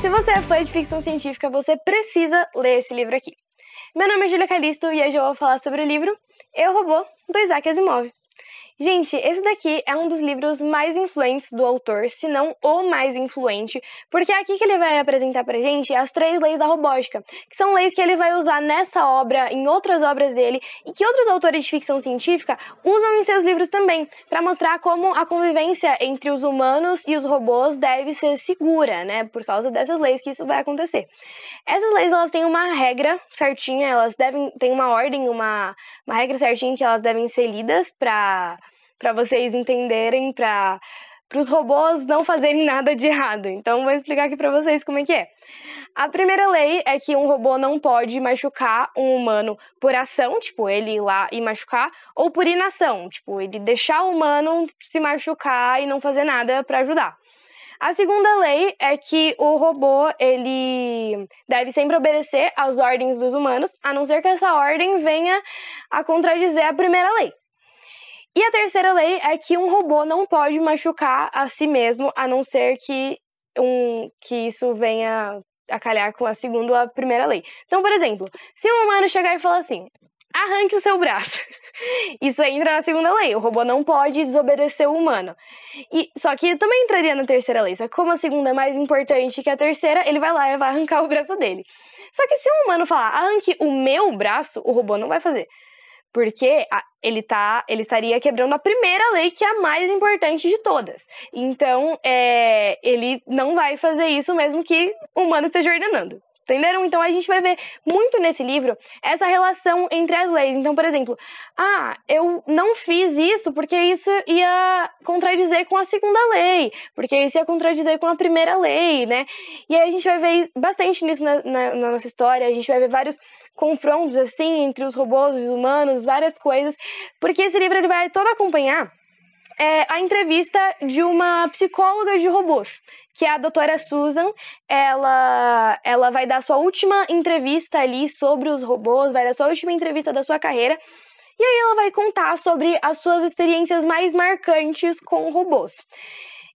Se você é fã de ficção científica, você precisa ler esse livro aqui. Meu nome é Júlia Calisto e hoje eu vou falar sobre o livro Eu, Robô, do Isaac Asimov. Gente, esse daqui é um dos livros mais influentes do autor, se não o mais influente, porque é aqui que ele vai apresentar pra gente as 3 leis da robótica, que são leis que ele vai usar nessa obra, em outras obras dele, e que outros autores de ficção científica usam em seus livros também, para mostrar como a convivência entre os humanos e os robôs deve ser segura, né, por causa dessas leis que isso vai acontecer. Essas leis, elas têm uma regra certinha, elas têm uma ordem, uma regra certinha que elas devem ser lidas para vocês entenderem, para os robôs não fazerem nada de errado. Então, vou explicar aqui para vocês como é que é. A primeira lei é que um robô não pode machucar um humano por ação, tipo, ele ir lá e machucar, ou por inação, tipo, ele deixar o humano se machucar e não fazer nada para ajudar. A segunda lei é que o robô, ele deve sempre obedecer às ordens dos humanos, a não ser que essa ordem venha a contradizer a primeira lei. E a terceira lei é que um robô não pode machucar a si mesmo, a não ser que isso venha a calhar com a segunda ou a primeira lei. Então, por exemplo, se um humano chegar e falar assim, arranque o seu braço. Isso aí entra na segunda lei, o robô não pode desobedecer o humano. Só que também entraria na terceira lei, só que como a segunda é mais importante que a terceira, ele vai lá e vai arrancar o braço dele. Só que se um humano falar, arranque o meu braço, o robô não vai fazer. Porque ele estaria quebrando a primeira lei, que é a mais importante de todas. Então, ele não vai fazer isso mesmo que o humano esteja ordenando. Entenderam? Então, a gente vai ver muito nesse livro essa relação entre as leis. Então, por exemplo, eu não fiz isso porque isso ia contradizer com a segunda lei, porque isso ia contradizer com a primeira lei, né? E aí a gente vai ver bastante nisso na nossa história, a gente vai ver vários confrontos, assim, entre os robôs e os humanos, várias coisas, porque esse livro ele vai todo acompanhar a entrevista de uma psicóloga de robôs, que é a doutora Susan. Ela vai dar sua última entrevista ali sobre os robôs, vai dar sua última entrevista da sua carreira, e aí ela vai contar sobre as suas experiências mais marcantes com robôs.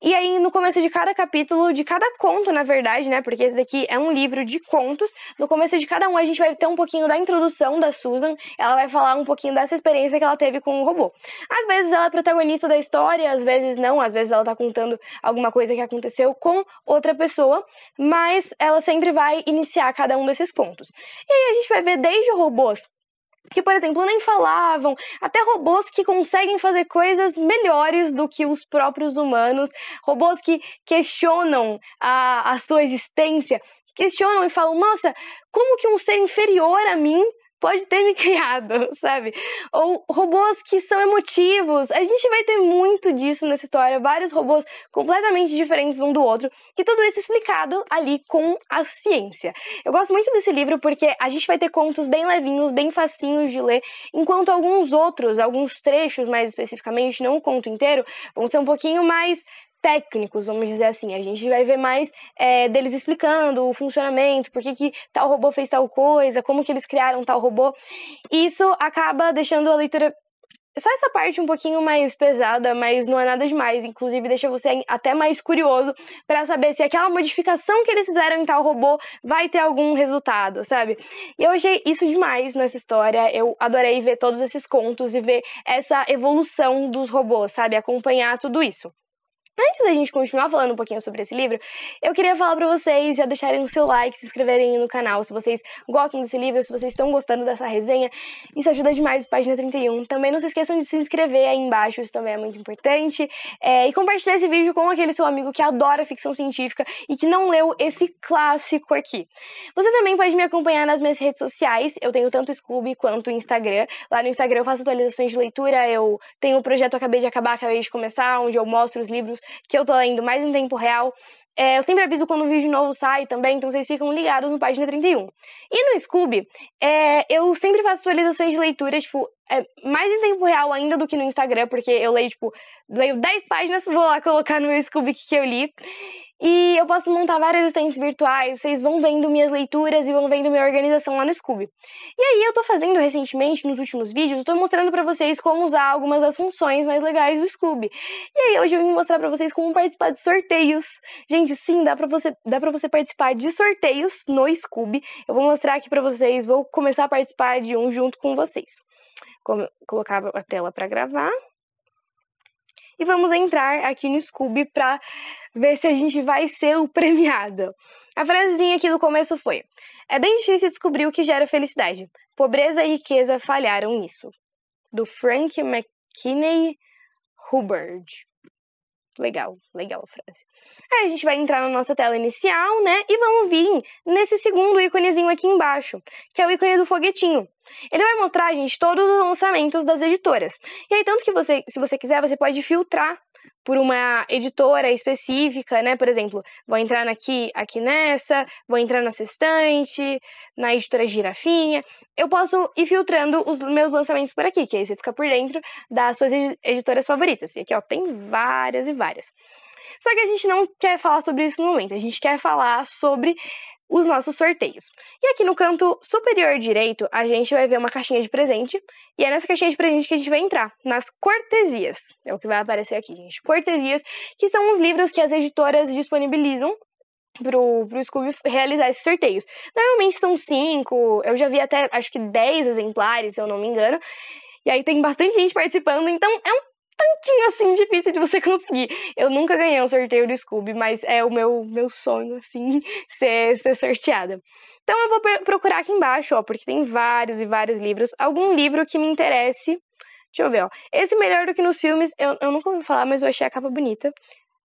E aí, no começo de cada capítulo, de cada conto, na verdade, né, porque esse daqui é um livro de contos, no começo de cada um a gente vai ter um pouquinho da introdução da Susan, ela vai falar um pouquinho dessa experiência que ela teve com o robô. Às vezes ela é protagonista da história, às vezes não, às vezes ela tá contando alguma coisa que aconteceu com outra pessoa, mas ela sempre vai iniciar cada um desses contos. E aí a gente vai ver desde robôs que, por exemplo, nem falavam, até robôs que conseguem fazer coisas melhores do que os próprios humanos, robôs que questionam a sua existência, questionam e falam, nossa, como que um ser inferior a mim pode ter me criado, sabe? Ou robôs que são emotivos. A gente vai ter muito disso nessa história, vários robôs completamente diferentes um do outro, e tudo isso explicado ali com a ciência. Eu gosto muito desse livro porque a gente vai ter contos bem levinhos, bem facinhos de ler, enquanto alguns trechos mais especificamente, não o conto inteiro, vão ser um pouquinho mais técnicos, vamos dizer assim. A gente vai ver mais deles explicando o funcionamento, por que tal robô fez tal coisa, como que eles criaram tal robô. Isso acaba deixando a leitura, só essa parte um pouquinho mais pesada, mas não é nada demais. Inclusive deixa você até mais curioso para saber se aquela modificação que eles fizeram em tal robô vai ter algum resultado, sabe? E eu achei isso demais nessa história. Eu adorei ver todos esses contos e ver essa evolução dos robôs, sabe? Acompanhar tudo isso. Antes da gente continuar falando um pouquinho sobre esse livro, eu queria falar pra vocês já deixarem o seu like, se inscreverem no canal se vocês gostam desse livro, se vocês estão gostando dessa resenha. Isso ajuda demais o Página 31. Também não se esqueçam de se inscrever aí embaixo, isso também é muito importante. E compartilhar esse vídeo com aquele seu amigo que adora ficção científica e que não leu esse clássico aqui. Você também pode me acompanhar nas minhas redes sociais, eu tenho tanto o Scooby quanto o Instagram. Lá no Instagram eu faço atualizações de leitura, eu tenho o projeto acabei de começar, onde eu mostro os livros que eu tô lendo mais em tempo real. Eu sempre aviso quando um vídeo novo sai também, então vocês ficam ligados no Página 31. E no Scooby, eu sempre faço atualizações de leitura, tipo, mais em tempo real ainda do que no Instagram, porque eu leio 10 páginas, vou lá colocar no meu Scooby que eu li. E eu posso montar várias estantes virtuais, vocês vão vendo minhas leituras e vão vendo minha organização lá no Scooby. E aí eu tô fazendo recentemente, nos últimos vídeos, eu tô mostrando pra vocês como usar algumas das funções mais legais do Scooby. E aí hoje eu vim mostrar pra vocês como participar de sorteios. Gente, sim, dá pra você participar de sorteios no Scooby. Eu vou mostrar aqui pra vocês, vou começar a participar de um junto com vocês. Colocar a tela pra gravar. E vamos entrar aqui no Scooby pra ver se a gente vai ser o premiado. A frasezinha aqui do começo foi: é bem difícil descobrir o que gera felicidade. Pobreza e riqueza falharam nisso. Do Frank McKinney Hubbard. Legal a frase. Aí a gente vai entrar na nossa tela inicial, né? E vamos vir nesse segundo íconezinho aqui embaixo, que é o ícone do foguetinho. Ele vai mostrar, gente, todos os lançamentos das editoras. E aí, tanto que se você quiser, você pode filtrar por uma editora específica, né? Por exemplo, vou entrar aqui nessa, vou entrar nessa estante, na editora Girafinha. Eu posso ir filtrando os meus lançamentos por aqui, que aí você fica por dentro das suas editoras favoritas. E aqui, ó, tem várias e várias. Só que a gente não quer falar sobre isso no momento, a gente quer falar sobre os nossos sorteios. E aqui no canto superior direito, a gente vai ver uma caixinha de presente, e é nessa caixinha de presente que a gente vai entrar, nas cortesias. É o que vai aparecer aqui, gente. Cortesias, que são os livros que as editoras disponibilizam pro Scooby realizar esses sorteios. Normalmente são 5, eu já vi até, acho que 10 exemplares, se eu não me engano, e aí tem bastante gente participando, então é um tantinho assim difícil de você conseguir. Eu nunca ganhei um sorteio do Scooby, mas é o meu sonho, assim, ser sorteada. Então eu vou procurar aqui embaixo, ó, porque tem vários e vários livros. Algum livro que me interesse. Deixa eu ver, ó. Esse Melhor do que nos Filmes, eu nunca ouvi falar, mas eu achei a capa bonita.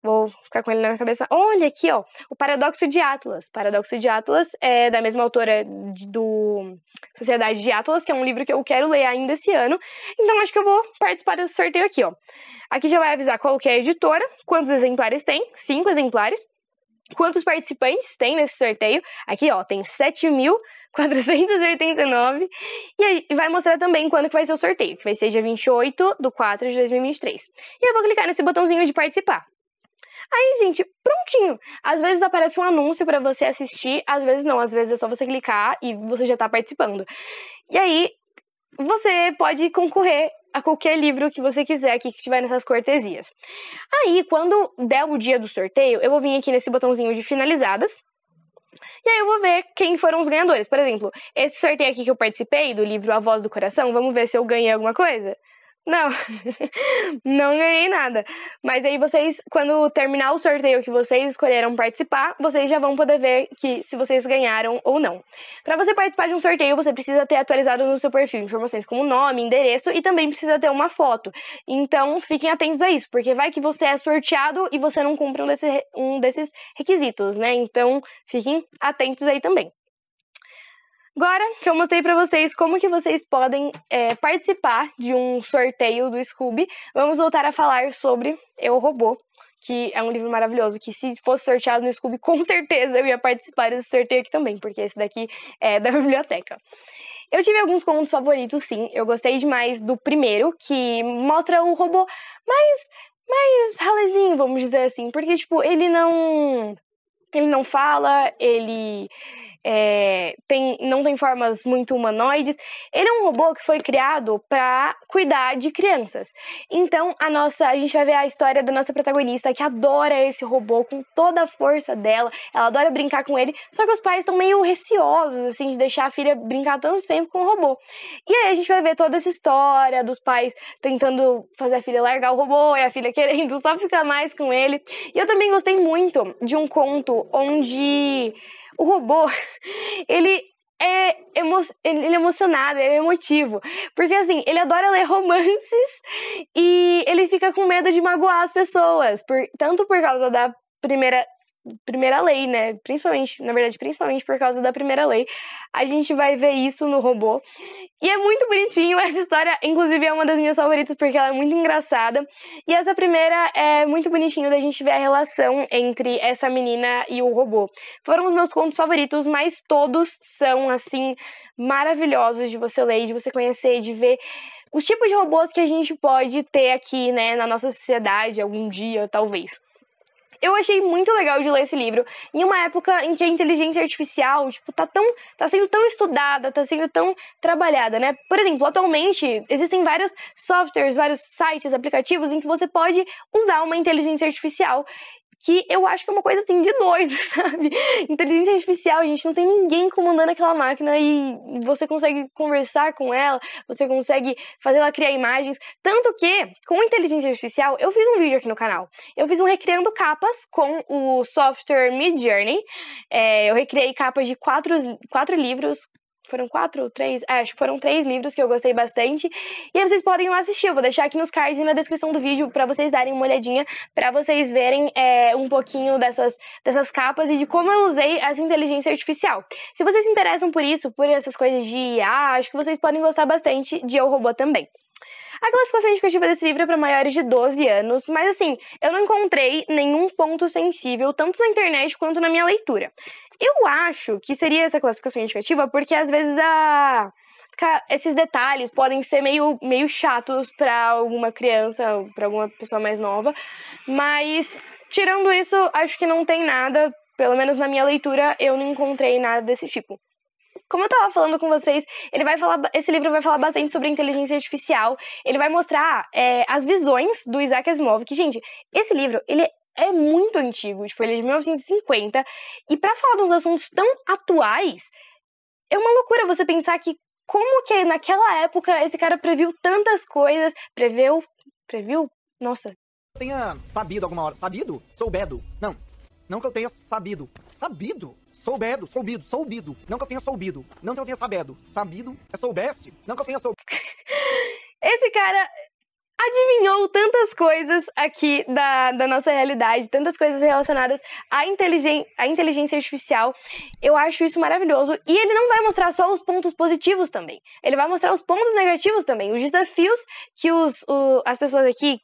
Vou ficar com ele na minha cabeça. Olha aqui, ó, o Paradoxo de Atlas. Paradoxo de Atlas é da mesma autora do Sociedade de Atlas, que é um livro que eu quero ler ainda esse ano. Então, acho que eu vou participar desse sorteio aqui, ó. Aqui já vai avisar qual que é a editora, quantos exemplares tem, 5 exemplares. Quantos participantes tem nesse sorteio. Aqui, ó, tem 7.489. E aí vai mostrar também quando que vai ser o sorteio, que vai ser dia 28/4/2023. E eu vou clicar nesse botãozinho de participar. Aí, gente, prontinho. Às vezes aparece um anúncio pra você assistir, às vezes não. Às vezes é só você clicar e você já tá participando. E aí, você pode concorrer a qualquer livro que você quiser aqui que tiver nessas cortesias. Aí, quando der o dia do sorteio, eu vou vir aqui nesse botãozinho de finalizadas. E aí eu vou ver quem foram os ganhadores. Por exemplo, esse sorteio aqui que eu participei, do livro A Voz do Coração, vamos ver se eu ganhei alguma coisa? Não, não ganhei nada. Mas aí vocês, quando terminar o sorteio que vocês escolheram participar, vocês já vão poder ver se vocês ganharam ou não. Para você participar de um sorteio, você precisa ter atualizado no seu perfil informações como nome, endereço e também precisa ter uma foto. Então, fiquem atentos a isso, porque vai que você é sorteado e você não cumpre um desses requisitos, né? Então, fiquem atentos aí também. Agora que eu mostrei pra vocês como que vocês podem participar de um sorteio do Scooby, vamos voltar a falar sobre Eu, Robô, que é um livro maravilhoso, que se fosse sorteado no Scooby, com certeza eu ia participar desse sorteio aqui também, porque esse daqui é da biblioteca. Eu tive alguns contos favoritos, sim, eu gostei demais do primeiro, que mostra o robô mais ralezinho, vamos dizer assim, porque, tipo, ele não fala, ele não tem formas muito humanoides. Ele é um robô que foi criado para cuidar de crianças. Então, a gente vai ver a história da nossa protagonista, que adora esse robô com toda a força dela. Ela adora brincar com ele, só que os pais estão meio receosos, assim, de deixar a filha brincar tanto tempo com o robô. E aí a gente vai ver toda essa história dos pais tentando fazer a filha largar o robô e a filha querendo só ficar mais com ele. E eu também gostei muito de um conto onde o robô, ele é emocionado, ele é emotivo. Porque, assim, ele adora ler romances e ele fica com medo de magoar as pessoas. Tanto por causa da primeira lei, né? Principalmente por causa da primeira lei. A gente vai ver isso no robô. E é muito bonitinho essa história, inclusive é uma das minhas favoritas porque ela é muito engraçada. E essa primeira é muito bonitinho da gente ver a relação entre essa menina e o robô. Foram os meus contos favoritos, mas todos são, assim, maravilhosos de você ler, de você conhecer, de ver os tipos de robôs que a gente pode ter aqui, né, na nossa sociedade algum dia, talvez. Eu achei muito legal de ler esse livro em uma época em que a inteligência artificial, tipo, tá sendo tão estudada, tá sendo tão trabalhada, né? Por exemplo, atualmente existem vários softwares, vários sites, aplicativos em que você pode usar uma inteligência artificial, que eu acho que é uma coisa assim de doido, sabe? Inteligência artificial, a gente não tem ninguém comandando aquela máquina e você consegue conversar com ela, você consegue fazer ela criar imagens. Tanto que, com inteligência artificial, eu fiz um vídeo aqui no canal. Eu fiz um recriando capas com o software Midjourney. Eu recriei capas de quatro livros. Foram 4? 3? Acho que foram 3 livros que eu gostei bastante. E aí vocês podem ir lá assistir. Eu vou deixar aqui nos cards e na descrição do vídeo pra vocês darem uma olhadinha, pra vocês verem um pouquinho dessas capas e de como eu usei essa inteligência artificial. Se vocês se interessam por isso, por essas coisas de IA, acho que vocês podem gostar bastante de Eu, Robô também. A classificação indicativa desse livro é para maiores de 12 anos, mas assim, eu não encontrei nenhum ponto sensível, tanto na internet quanto na minha leitura. Eu acho que seria essa classificação indicativa porque às vezes esses detalhes podem ser meio chatos para alguma criança, para alguma pessoa mais nova, mas tirando isso, acho que não tem nada, pelo menos na minha leitura, eu não encontrei nada desse tipo. Como eu tava falando com vocês, esse livro vai falar bastante sobre inteligência artificial. Ele vai mostrar as visões do Isaac Asimov, que, gente, esse livro, ele é muito antigo, tipo, ele é de 1950, e pra falar de uns assuntos tão atuais, é uma loucura você pensar que como que naquela época esse cara previu tantas coisas, previu? Nossa. Tenha sabido alguma hora, sabido? Soubedo. Não que eu tenha sabido. Sabido? Soubido. Não que eu tenha soubido. Não que eu tenha sabido é soubesse. Não que eu tenha soubido. Esse cara adivinhou tantas coisas aqui da nossa realidade, tantas coisas relacionadas à inteligência artificial. Eu acho isso maravilhoso. E ele não vai mostrar só os pontos positivos também. Ele vai mostrar os pontos negativos também. Os desafios que as pessoas aqui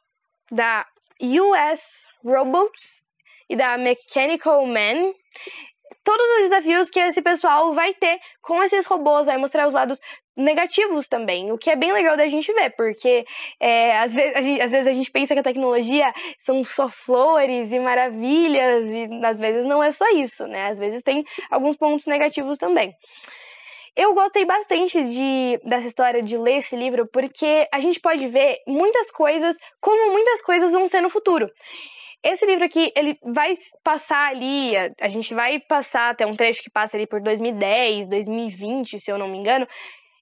da US Robots e da Mechanical Man, todos os desafios que esse pessoal vai ter com esses robôs, vai mostrar os lados negativos também, o que é bem legal da gente ver, porque às vezes a gente pensa que a tecnologia são só flores e maravilhas, e às vezes não é só isso, né? Às vezes tem alguns pontos negativos também. Eu gostei bastante dessa história, de ler esse livro, porque a gente pode ver muitas coisas, como muitas coisas vão ser no futuro. Esse livro aqui, ele vai passar ali, a gente vai passar até um trecho que passa ali por 2010, 2020, se eu não me engano,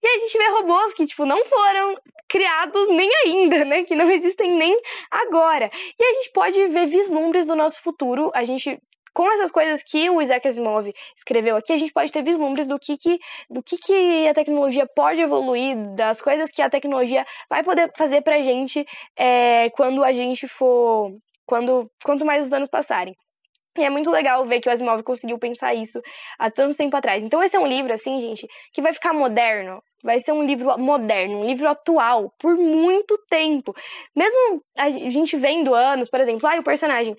e a gente vê robôs que, tipo, não foram criados nem ainda, né, que não existem nem agora. E a gente pode ver vislumbres do nosso futuro, com essas coisas que o Isaac Asimov escreveu aqui, a gente pode ter vislumbres do que a tecnologia pode evoluir, das coisas que a tecnologia vai poder fazer pra gente quando a gente for... Quanto mais os anos passarem. E é muito legal ver que o Asimov conseguiu pensar isso há tanto tempo atrás. Então esse é um livro, assim, gente, que vai ficar moderno. Vai ser um livro moderno, um livro atual, por muito tempo. Mesmo a gente vendo anos, por exemplo, o personagem,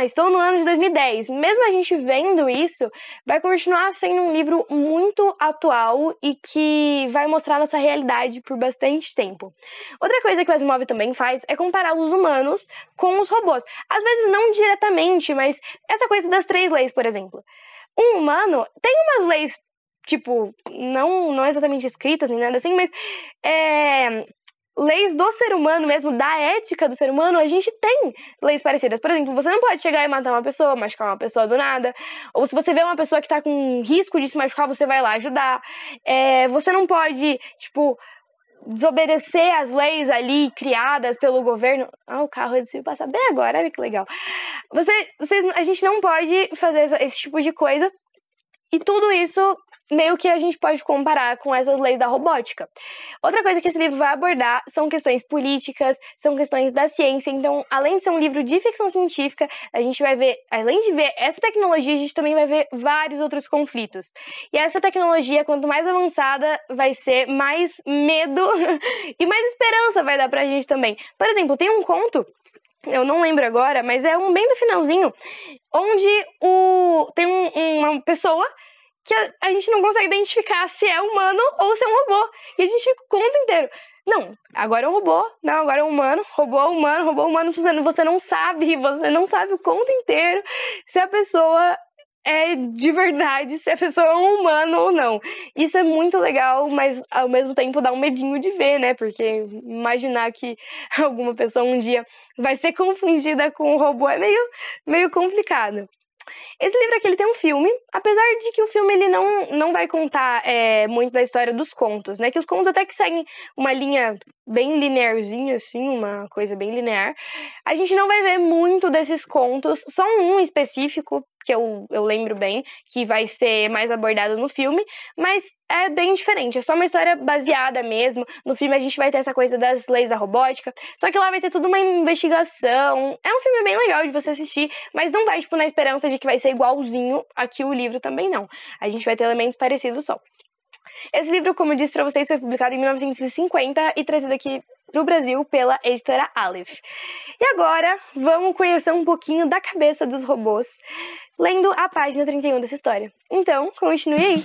estou no ano de 2010. Mesmo a gente vendo isso, vai continuar sendo um livro muito atual e que vai mostrar nossa realidade por bastante tempo. Outra coisa que o Asimov também faz é comparar os humanos com os robôs. Às vezes não diretamente, mas essa coisa das 3 leis, por exemplo. Um humano tem umas leis, tipo, não exatamente escritas nem nada assim, mas leis do ser humano mesmo, da ética do ser humano, a gente tem leis parecidas. Por exemplo, você não pode chegar e matar uma pessoa, machucar uma pessoa do nada. Ou se você vê uma pessoa que tá com risco de se machucar, você vai lá ajudar. Você não pode, tipo, desobedecer as leis ali criadas pelo governo. O carro decidiu passar bem agora, olha que legal. A gente não pode fazer esse tipo de coisa. E tudo isso meio que a gente pode comparar com essas leis da robótica. Outra coisa que esse livro vai abordar são questões políticas, são questões da ciência. Então, além de ser um livro de ficção científica, a gente vai ver, além de ver essa tecnologia, a gente também vai ver vários outros conflitos. E essa tecnologia, quanto mais avançada vai ser, mais medo e mais esperança vai dar pra gente também. Por exemplo, tem um conto, eu não lembro agora, mas é um bem do finalzinho, onde tem uma pessoa que a gente não consegue identificar se é humano ou se é um robô. E a gente fica o conto inteiro. Não, agora é um robô, não, agora é um humano, robô humano, você não sabe o conto inteiro se a pessoa é de verdade, se a pessoa é um humano ou não. Isso é muito legal, mas ao mesmo tempo dá um medinho de ver, né? Porque imaginar que alguma pessoa um dia vai ser confundida com um robô é meio complicado. Esse livro aqui ele tem um filme, apesar de que o filme ele não vai contar muito da história dos contos, né? Que os contos até que seguem uma linha bem linearzinha, assim, uma coisa bem linear. A gente não vai ver muito desses contos, só um específico, que eu lembro bem, que vai ser mais abordado no filme, mas é bem diferente, é só uma história baseada mesmo. No filme a gente vai ter essa coisa das leis da robótica, só que lá vai ter tudo uma investigação. É um filme bem legal de você assistir, mas não vai, tipo, na esperança de que vai ser igualzinho aqui o livro também, não. A gente vai ter elementos parecidos só. Esse livro, como eu disse pra vocês, foi publicado em 1950 e trazido aqui pro Brasil pela editora Aleph. E agora, vamos conhecer um pouquinho da cabeça dos robôs, lendo a página 31 dessa história. Então, continue aí!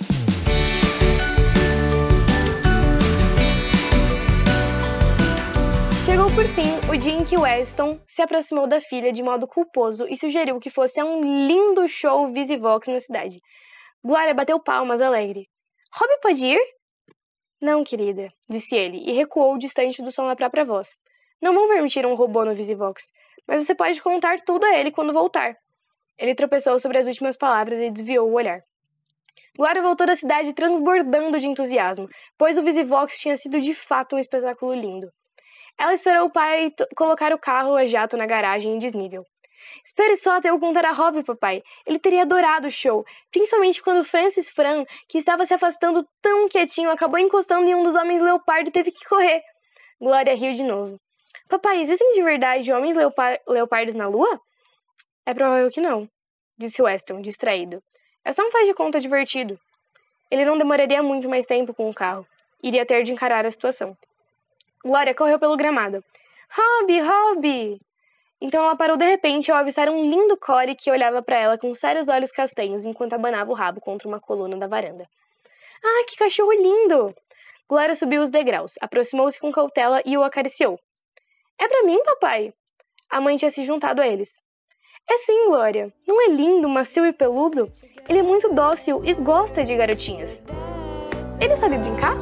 Chegou por fim o dia em que Weston se aproximou da filha de modo culposo e sugeriu que fosse um lindo show VisiVox na cidade. Glória bateu palmas alegre. Robbie pode ir? Não, querida, disse ele, e recuou distante do som da própria voz. Não vão permitir um robô no VisiVox, mas você pode contar tudo a ele quando voltar. Ele tropeçou sobre as últimas palavras e desviou o olhar. Glória voltou da cidade transbordando de entusiasmo, pois o VisiVox tinha sido de fato um espetáculo lindo. Ela esperou o pai colocar o carro a jato na garagem em desnível. Espere só até eu contar a Robbie, papai. Ele teria adorado o show, principalmente quando Francis Fran, que estava se afastando tão quietinho, acabou encostando em um dos homens leopardo e teve que correr. Glória riu de novo. Papai, existem de verdade homens leopardos na lua? É provável que não, disse Weston, distraído. É só um faz de conta divertido. Ele não demoraria muito mais tempo com o carro. Iria ter de encarar a situação. Glória correu pelo gramado. Robbie! Então ela parou de repente ao avistar um lindo core que olhava para ela com sérios olhos castanhos enquanto abanava o rabo contra uma coluna da varanda. Ah, que cachorro lindo! Glória subiu os degraus, aproximou-se com cautela e o acariciou. É para mim, papai? A mãe tinha se juntado a eles. É sim, Glória. Não é lindo, macio e peludo? Ele é muito dócil e gosta de garotinhas. Ele sabe brincar?